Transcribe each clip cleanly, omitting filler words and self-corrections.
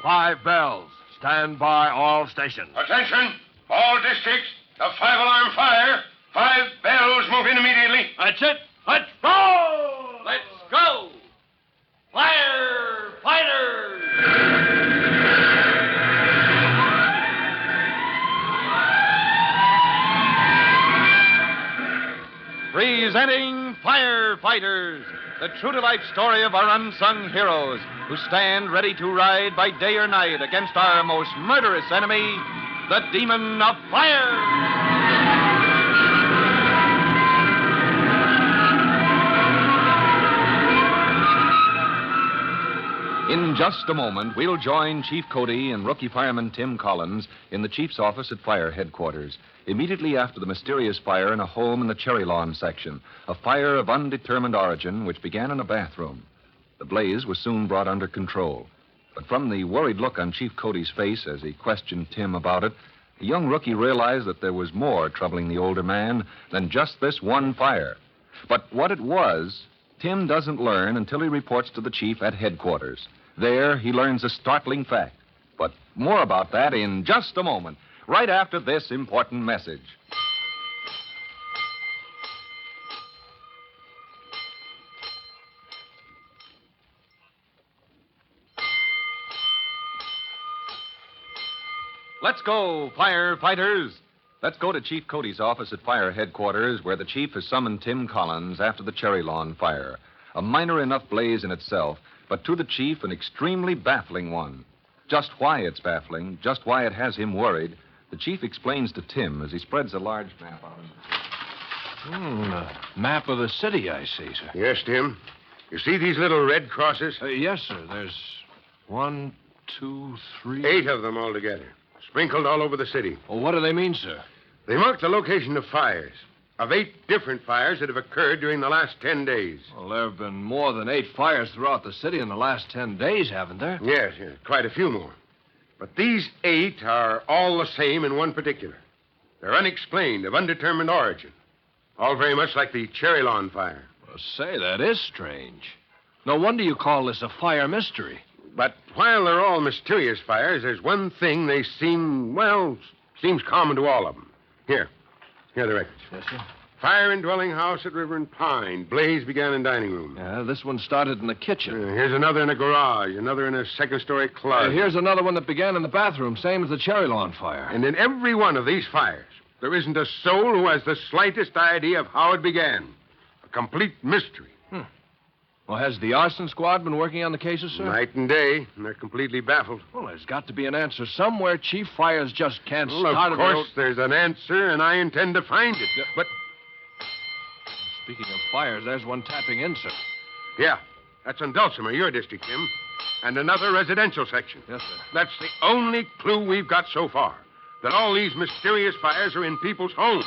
5 bells. Stand by all stations. Attention, all districts. The 5-alarm fire. 5 bells move in immediately. That's it. Let's go! Let's go! Firefighters! Presenting Firefighters, the true-to-life story of our unsung heroes who stand ready to ride by day or night against our most murderous enemy, the demon of fire. In just a moment, we'll join Chief Cody and rookie fireman Tim Collins in the chief's office at fire headquarters, immediately after the mysterious fire in a home in the Cherry Lawn section, a fire of undetermined origin which began in a bathroom. The blaze was soon brought under control. But from the worried look on Chief Cody's face as he questioned Tim about it, the young rookie realized that there was more troubling the older man than just this one fire. But what it was, Tim doesn't learn until he reports to the chief at headquarters. There, he learns a startling fact. But more about that in just a moment, right after this important message. Let's go, firefighters. Let's go to Chief Cody's office at fire headquarters, where the chief has summoned Tim Collins after the Cherry Lawn fire. A minor enough blaze in itself, but to the chief, an extremely baffling one. Just why it's baffling, just why it has him worried, the chief explains to Tim as he spreads a large map out. A map of the city, I see, sir. Yes, Tim. You see these little red crosses? Yes, sir. There's 1, 2, 3... 8 of them altogether, sprinkled all over the city. Well, what do they mean, sir? They mark the location of fires, of 8 different fires that have occurred during the last 10 days. Well, there have been more than 8 fires throughout the city in the last 10 days, haven't there? Yes, quite a few more. But these 8 are all the same in one particular. They're unexplained, of undetermined origin. All very much like the Cherry Lawn fire. Well, say, that is strange. No wonder you call this a fire mystery. But while they're all mysterious fires, there's one thing they seems common to all of them. Here are the records. Yes, sir. Fire in dwelling house at River and Pine. Blaze began in dining room. Yeah, this one started in the kitchen. Here's another in a garage, another in a second-story closet. Here's another one that began in the bathroom, same as the Cherry Lawn fire. And in every one of these fires, there isn't a soul who has the slightest idea of how it began. A complete mystery. Well, has the arson squad been working on the cases, sir? Night and day, and they're completely baffled. Well, there's got to be an answer somewhere. Chief Fires just can't Well, start... of course, there's an answer, and I intend to find it. But... Speaking of fires, there's one tapping in, sir. Yeah, that's in Dulcimer, your district, Tim. And another residential section. Yes, sir. That's the only clue we've got so far. That all these mysterious fires are in people's homes.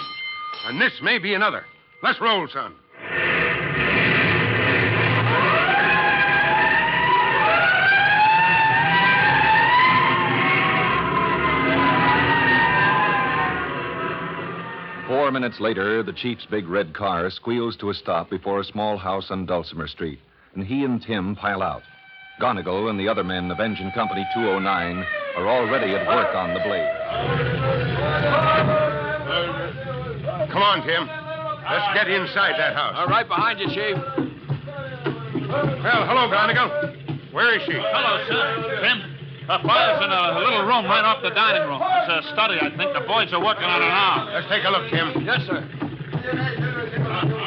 And this may be another. Let's roll, son. Four minutes later, the chief's big red car squeals to a stop before a small house on Dulcimer Street, and he and Tim pile out. Gonigal and the other men of Engine Company 209 are already at work on the blaze. Come on, Tim. Let's get inside that house. All right, behind you, Chief. Well, hello, Gonigal. Where is she? Hello, sir. Tim. The fire's in a little room right off the dining room. It's a study, I think. The boys are working on it now. Let's take a look, Tim. Yes, sir.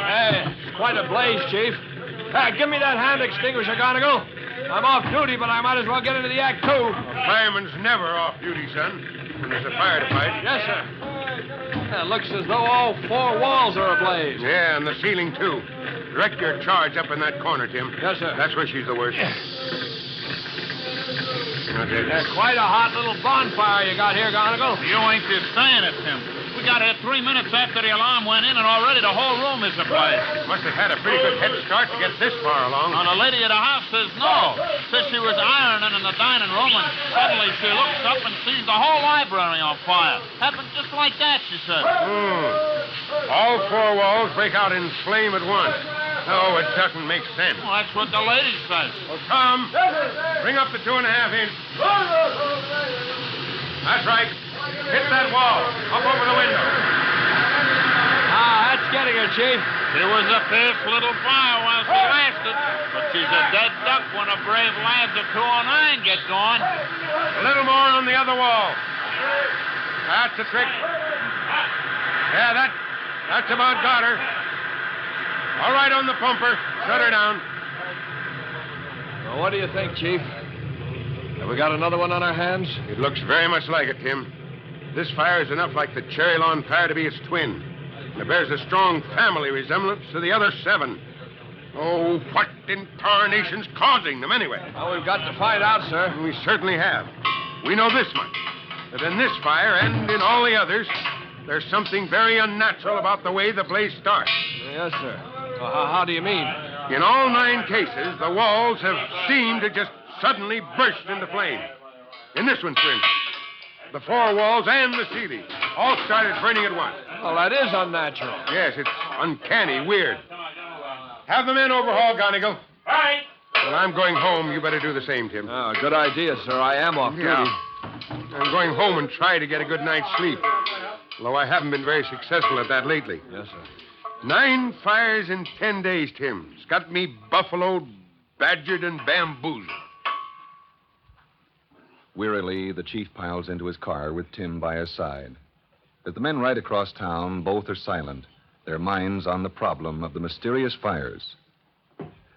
Hey, it's quite a blaze, Chief. Hey, give me that hand extinguisher, Gonigal. I'm off duty, but I might as well get into the act, too. A fireman's never off duty, son. When there's a fire to fight. Yes, sir. It looks as though all 4 walls are ablaze. Yeah, and the ceiling, too. Direct your charge up in that corner, Tim. Yes, sir. That's where she's the worst. That's it. Quite a hot little bonfire you got here, Gonigal. You ain't just saying it, Tim. We got here 3 minutes after the alarm went in, and already the whole room is ablaze. Must have had a pretty good head start to get this far along. And the lady at the house says no. Says she was ironing in the dining room, and suddenly she looks up and sees the whole library on fire. Happened just like that, she said. All 4 walls break out in flame at once. No, it doesn't make sense. Well, that's what the lady says. Well, Tom, bring up the 2.5 inch. That's right. Hit that wall. Up over the window. Ah, that's getting her, Chief. She was a fierce little fire while she lasted, but she's a dead duck when a brave lads of 209 get going. A little more on the other wall. That's the trick. Yeah, that's about got her. All right on the pumper. Shut her down. Well, what do you think, Chief? Have we got another one on our hands? It looks very much like it, Tim. This fire is enough like the Cherry Lawn fire to be its twin. And it bears a strong family resemblance to the other 7. Oh, what in tarnation's causing them anyway? Well, we've got to find out, sir. We certainly have. We know this much, that in this fire and in all the others, there's something very unnatural about the way the blaze starts. Yes, sir. Well, how do you mean? In all 9 cases, the walls have seemed to just suddenly burst into flame. In this one, for instance, the 4 walls and the ceiling all started burning at once. Well, that is unnatural. Yes, it's uncanny, weird. Have the men overhaul, Gonigal. All right. Well, I'm going home. You better do the same, Tim. Oh, good idea, sir. I am off duty. I'm going home and try to get a good night's sleep. Although I haven't been very successful at that lately. Yes, sir. 9 fires in 10 days, Tim. It's got me buffaloed, badgered, and bamboozled. Wearily, the chief piles into his car with Tim by his side. As the men ride across town, both are silent, their minds on the problem of the mysterious fires.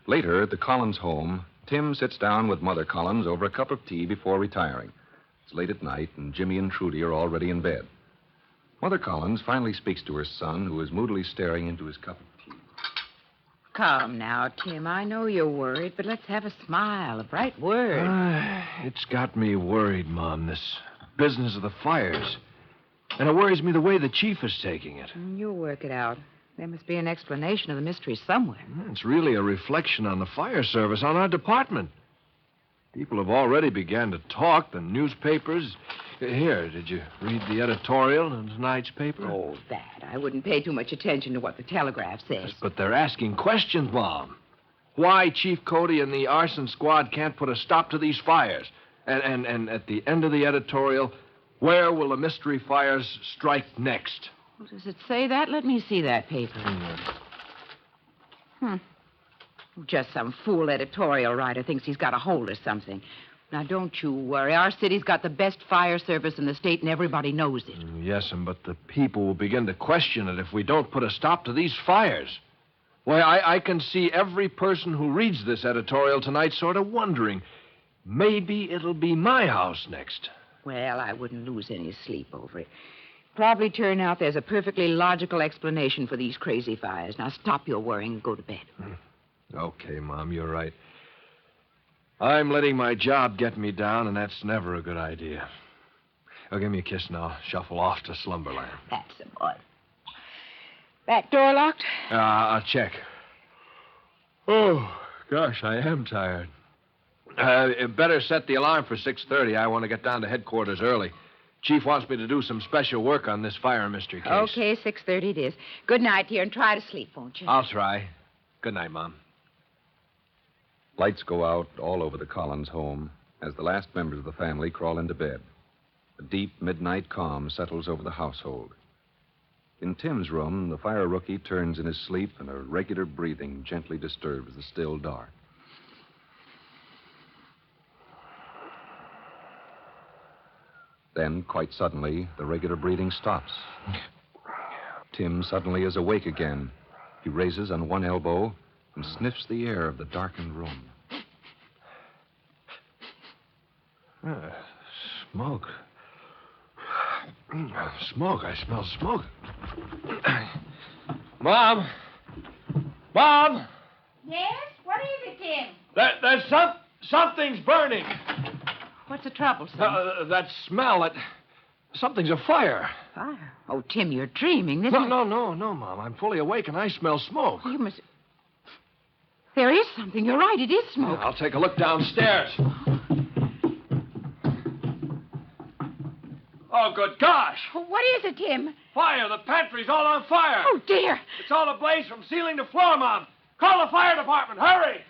Later, at the Collins home, Tim sits down with Mother Collins over a cup of tea before retiring. It's late at night, and Jimmy and Trudy are already in bed. Mother Collins finally speaks to her son, who is moodily staring into his cup of tea. Calm now, Tim. I know you're worried, but let's have a smile, a bright word. It's got me worried, Mom, this business of the fires. And it worries me the way the chief is taking it. You'll work it out. There must be an explanation of the mystery somewhere. It's really a reflection on the fire service, on our department. People have already begun to talk. The newspapers. Here, did you read the editorial in tonight's paper? Oh, that. I wouldn't pay too much attention to what the telegraph says. But they're asking questions, Mom. Why Chief Cody and the arson squad can't put a stop to these fires. And at the end of the editorial, where will the mystery fires strike next? Well, does it say that? Let me see that paper. Just some fool editorial writer thinks he's got a hold of something. Now, don't you worry. Our city's got the best fire service in the state, and everybody knows it. Yes, but the people will begin to question it if we don't put a stop to these fires. Why, I can see every person who reads this editorial tonight sort of wondering, maybe it'll be my house next. Well, I wouldn't lose any sleep over it. Probably turn out there's a perfectly logical explanation for these crazy fires. Now, stop your worrying and go to bed. Okay, Mom, you're right. I'm letting my job get me down, and that's never a good idea. Oh, give me a kiss and I'll shuffle off to slumberland. That's the boy. Back door locked? I'll check. Oh, gosh, I am tired. Better set the alarm for 6:30. I want to get down to headquarters early. Chief wants me to do some special work on this fire mystery case. Okay, 6:30 it is. Good night, dear, and try to sleep, won't you? I'll try. Good night, Mom. Lights go out all over the Collins home as the last members of the family crawl into bed. A deep midnight calm settles over the household. In Tim's room, the fire rookie turns in his sleep, and a regular breathing gently disturbs the still dark. Then, quite suddenly, the regular breathing stops. Tim suddenly is awake again. He raises on one elbow and sniffs the air of the darkened room. Smoke. Smoke. I smell smoke. Mom! Mom! Yes? What is it, Tim? There's something's burning. What's the trouble, son? That smell, something's afire. Fire? Oh, Tim, you're dreaming. This No, Mom. I'm fully awake and I smell smoke. You must... There is something. You're right. It is smoke. I'll take a look downstairs. Oh, good gosh! What is it, Tim? Fire! The pantry's all on fire! Oh, dear. It's all ablaze from ceiling to floor, Mom. Call the fire department. Hurry!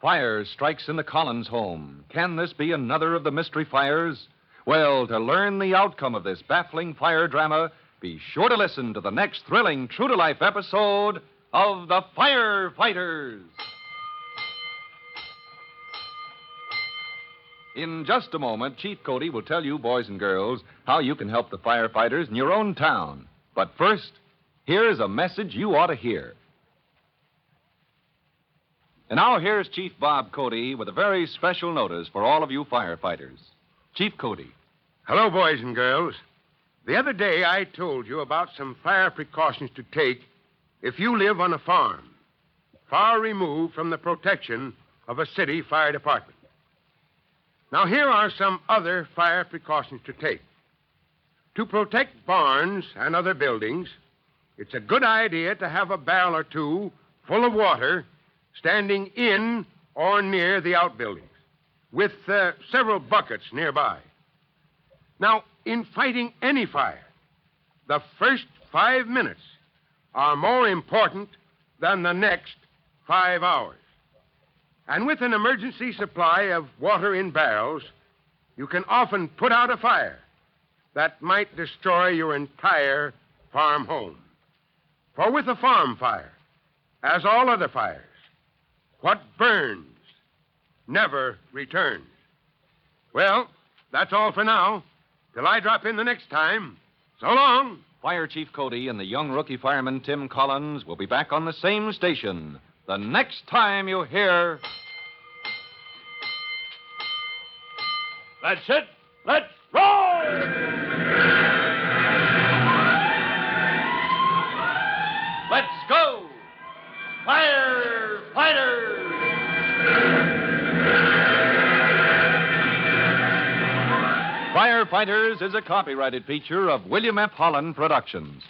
Fire strikes in the Collins home. Can this be another of the mystery fires? Well, to learn the outcome of this baffling fire drama, be sure to listen to the next thrilling, true-to-life episode of The Firefighters. In just a moment, Chief Cody will tell you, boys and girls, how you can help the firefighters in your own town. But first, here's a message you ought to hear. And now here's Chief Bob Cody with a very special notice for all of you firefighters. Chief Cody. Hello, boys and girls. The other day I told you about some fire precautions to take if you live on a farm, far removed from the protection of a city fire department. Now, here are some other fire precautions to take. To protect barns and other buildings, it's a good idea to have a barrel or two full of water standing in or near the outbuildings, with several buckets nearby. Now, in fighting any fire, the first 5 minutes are more important than the next 5 hours. And with an emergency supply of water in barrels, you can often put out a fire that might destroy your entire farm home. For with a farm fire, as all other fires, what burns never returns. Well, that's all for now. Till I drop in the next time. So long. Fire Chief Cody and the young rookie fireman Tim Collins will be back on the same station the next time you hear... That's it. Let's roll! Let's go! Firefighters! Firefighters is a copyrighted feature of William F. Holland Productions.